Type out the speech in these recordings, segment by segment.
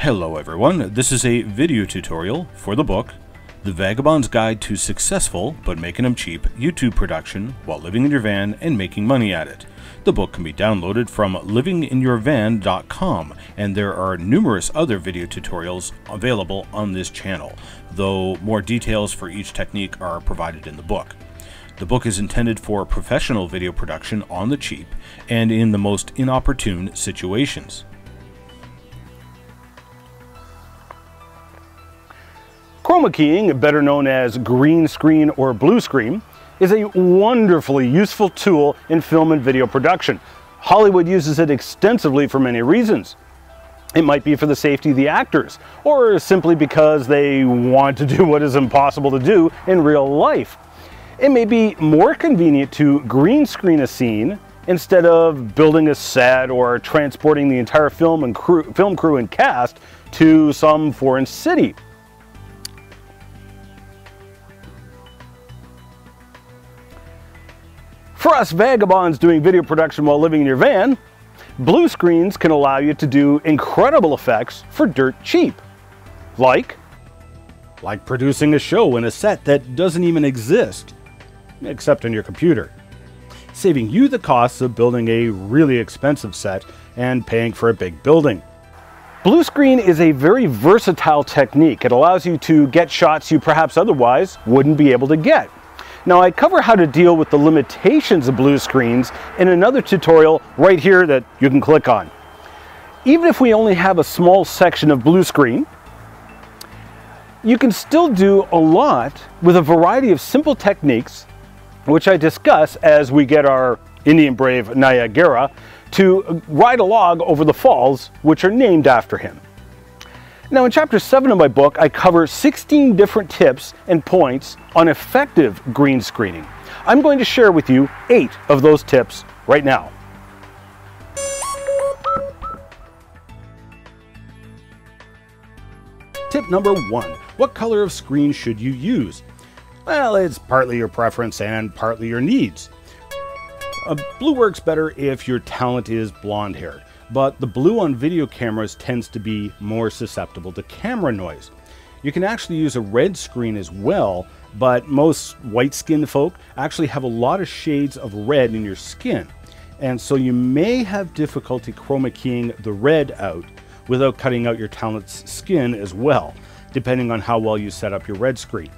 Hello everyone, this is a video tutorial for the book, The Vagabond's Guide to Successful, but Making Them Cheap, YouTube Production while living in your van and making money at it. The book can be downloaded from livinginyourvan.com, and there are numerous other video tutorials available on this channel, though more details for each technique are provided in the book. The book is intended for professional video production on the cheap and in the most inopportune situations. Chroma keying, better known as green screen or blue screen, is a wonderfully useful tool in film and video production. Hollywood uses it extensively for many reasons. It might be for the safety of the actors, or simply because they want to do what is impossible to do in real life. It may be more convenient to green screen a scene instead of building a set or transporting the entire film crew and cast to some foreign city. For us vagabonds doing video production while living in your van, blue screens can allow you to do incredible effects for dirt cheap. Like producing a show in a set that doesn't even exist, except on your computer, saving you the costs of building a really expensive set and paying for a big building. Blue screen is a very versatile technique. It allows you to get shots you perhaps otherwise wouldn't be able to get. Now, I cover how to deal with the limitations of blue screens in another tutorial right here that you can click on. Even if we only have a small section of blue screen, you can still do a lot with a variety of simple techniques, which I discuss as we get our Indian brave Niagara to ride a log over the falls, which are named after him. Now, in Chapter 7 of my book, I cover 16 different tips and points on effective green screening. I'm going to share with you 8 of those tips right now. Tip number 1. What color of screen should you use? Well, it's partly your preference and partly your needs. Blue works better if your talent is blonde-haired. But the blue on video cameras tends to be more susceptible to camera noise. You can actually use a red screen as well, but most white-skinned folk actually have a lot of shades of red in your skin. And so you may have difficulty chroma keying the red out without cutting out your talent's skin as well, depending on how well you set up your red screen.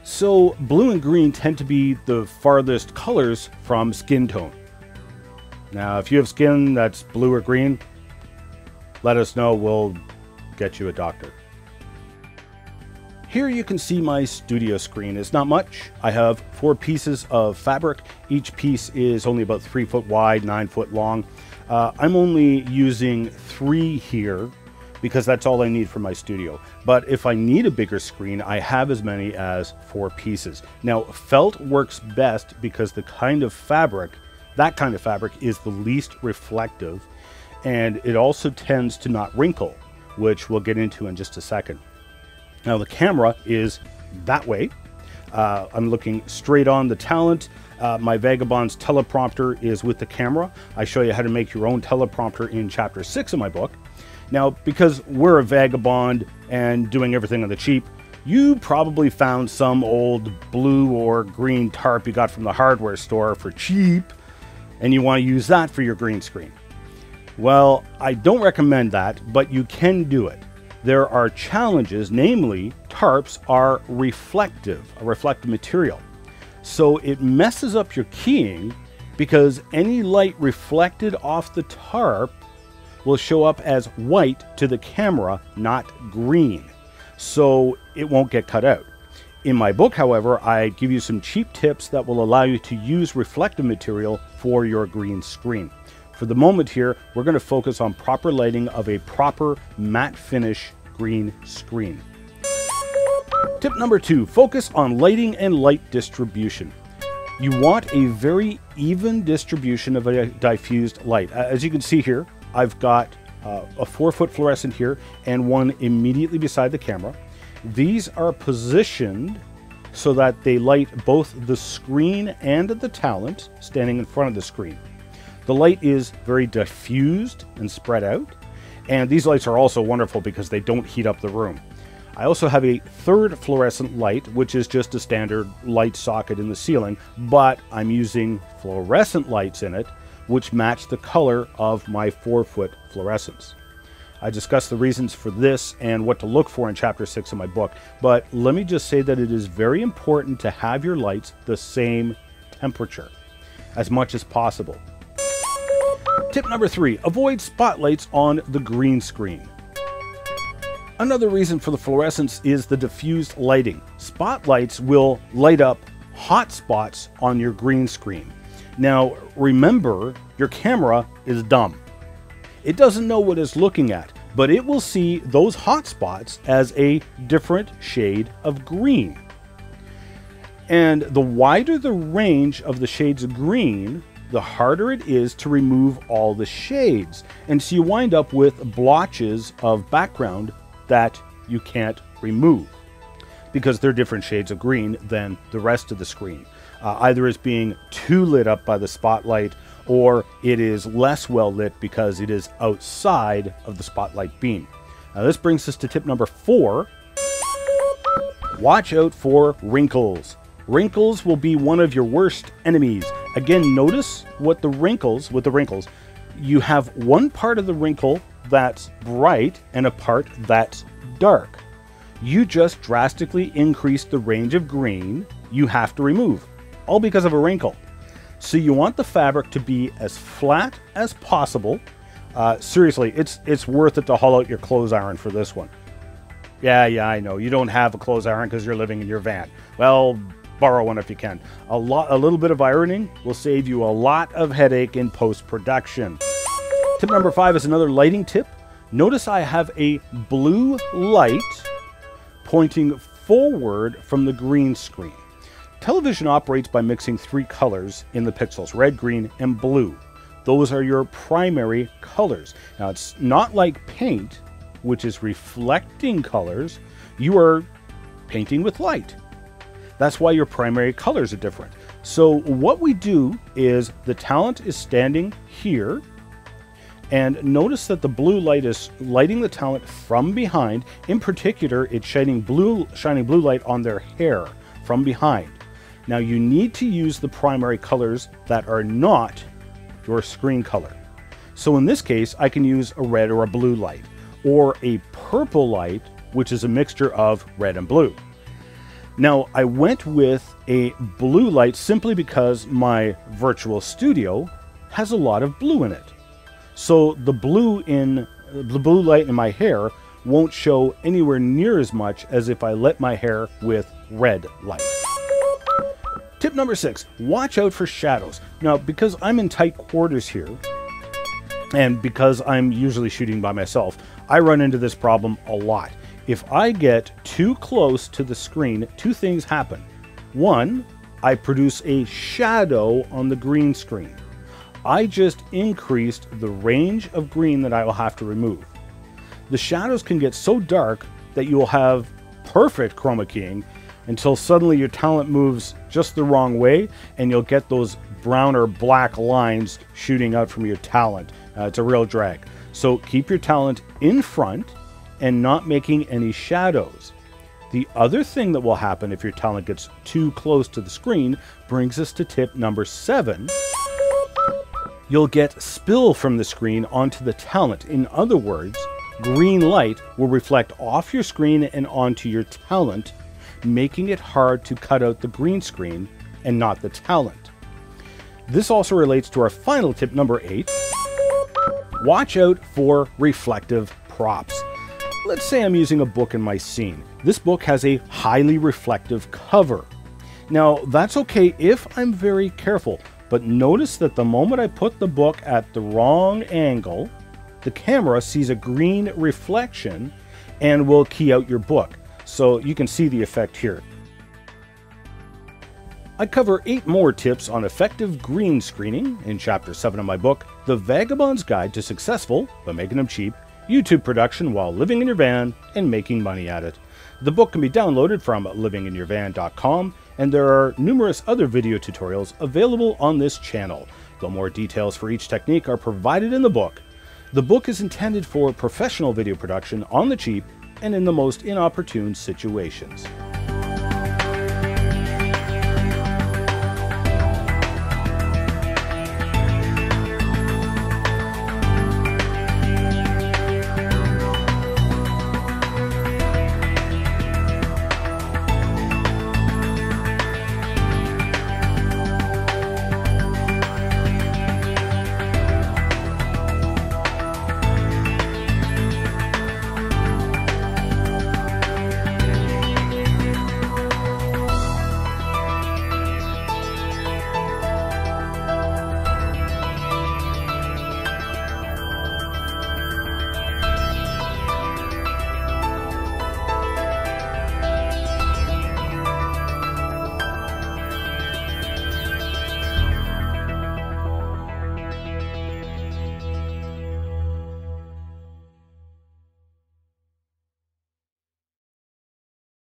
So blue and green tend to be the farthest colors from skin tone. Now, if you have skin that's blue or green, let us know, we'll get you a doctor. Here you can see my studio screen. It's not much. I have 4 pieces of fabric. Each piece is only about 3 foot wide, 9 foot long. I'm only using 3 here because that's all I need for my studio. But if I need a bigger screen, I have as many as 4 pieces. Now, felt works best because that kind of fabric is the least reflective, and it also tends to not wrinkle, which we'll get into in just a second. Now, the camera is that way. I'm looking straight on the talent. My Vagabond's teleprompter is with the camera. I show you how to make your own teleprompter in Chapter 6 of my book. Now, because we're a vagabond and doing everything on the cheap, you probably found some old blue or green tarp you got from the hardware store for cheap, and you want to use that for your green screen. Well, I don't recommend that, but you can do it. There are challenges, namely tarps are a reflective material. So it messes up your keying because any light reflected off the tarp will show up as white to the camera, not green. So it won't get cut out. In my book, however, I give you some cheap tips that will allow you to use reflective material for your green screen. For the moment here, we're going to focus on proper lighting of a proper matte finish green screen. Tip number 2, focus on lighting and light distribution. You want a very even distribution of a diffused light. As you can see here, I've got a 4-foot fluorescent here and one immediately beside the camera. These are positioned so that they light both the screen and the talent standing in front of the screen. The light is very diffused and spread out, And these lights are also wonderful because they don't heat up the room. I also have a third fluorescent light, which is just a standard light socket in the ceiling, but I'm using fluorescent lights in it, which match the color of my 4-foot fluorescence. I discuss the reasons for this and what to look for in Chapter 6 of my book, but let me just say that it is very important to have your lights the same temperature as much as possible. Tip number 3, avoid spotlights on the green screen. Another reason for the fluorescence is the diffused lighting. Spotlights will light up hot spots on your green screen. Now, remember, your camera is dumb. It doesn't know what it's looking at, but it will see those hot spots as a different shade of green. And the wider the range of the shades of green, the harder it is to remove all the shades. And so you wind up with blotches of background that you can't remove because they're different shades of green than the rest of the screen. Either it's being too lit up by the spotlight, or it is less well lit because it is outside of the spotlight beam. Now this brings us to tip number 4. Watch out for wrinkles. Wrinkles will be one of your worst enemies. Again, notice with the wrinkles, you have one part of the wrinkle that's bright and a part that's dark. You just drastically increase the range of green you have to remove, all because of a wrinkle. So you want the fabric to be as flat as possible. Seriously, it's worth it to haul out your clothes iron for this one. Yeah, I know. You don't have a clothes iron because you're living in your van. Well, borrow one if you can. A little bit of ironing will save you a lot of headache in post-production. Tip number 5 is another lighting tip. Notice I have a blue light pointing forward from the green screen. Television operates by mixing 3 colors in the pixels, red, green, and blue. Those are your primary colors. Now, it's not like paint, which is reflecting colors. You are painting with light. That's why your primary colors are different. So what we do is the talent is standing here, and notice that the blue light is lighting the talent from behind. In particular, it's shining blue light on their hair from behind. Now you need to use the primary colors that are not your screen color. So in this case, I can use a red or a blue light, or a purple light, which is a mixture of red and blue. Now I went with a blue light simply because my virtual studio has a lot of blue in it. So the blue light in my hair won't show anywhere near as much as if I lit my hair with red light. Tip number 6, watch out for shadows. Now, because I'm in tight quarters here, and because I'm usually shooting by myself, I run into this problem a lot. If I get too close to the screen, 2 things happen. 1, I produce a shadow on the green screen. I just increased the range of green that I will have to remove. The shadows can get so dark that you will have perfect chroma keying until suddenly your talent moves just the wrong way and you'll get those brown or black lines shooting out from your talent. It's a real drag. So keep your talent in front and not making any shadows. The other thing that will happen if your talent gets too close to the screen brings us to tip number 7. You'll get spill from the screen onto the talent. In other words, green light will reflect off your screen and onto your talent, making it hard to cut out the green screen and not the talent. This also relates to our final tip, number 8. Watch out for reflective props. Let's say I'm using a book in my scene. This book has a highly reflective cover. Now, that's okay if I'm very careful, but notice that the moment I put the book at the wrong angle, the camera sees a green reflection and will key out your book. So you can see the effect here. I cover 8 more tips on effective green screening in Chapter 7 of my book, The Vagabond's Guide to Successful, but Making Them Cheap, YouTube Production While Living in Your Van and Making Money at It. The book can be downloaded from livinginyourvan.com, and there are numerous other video tutorials available on this channel, though more details for each technique are provided in the book. The book is intended for professional video production on the cheap and in the most inopportune situations.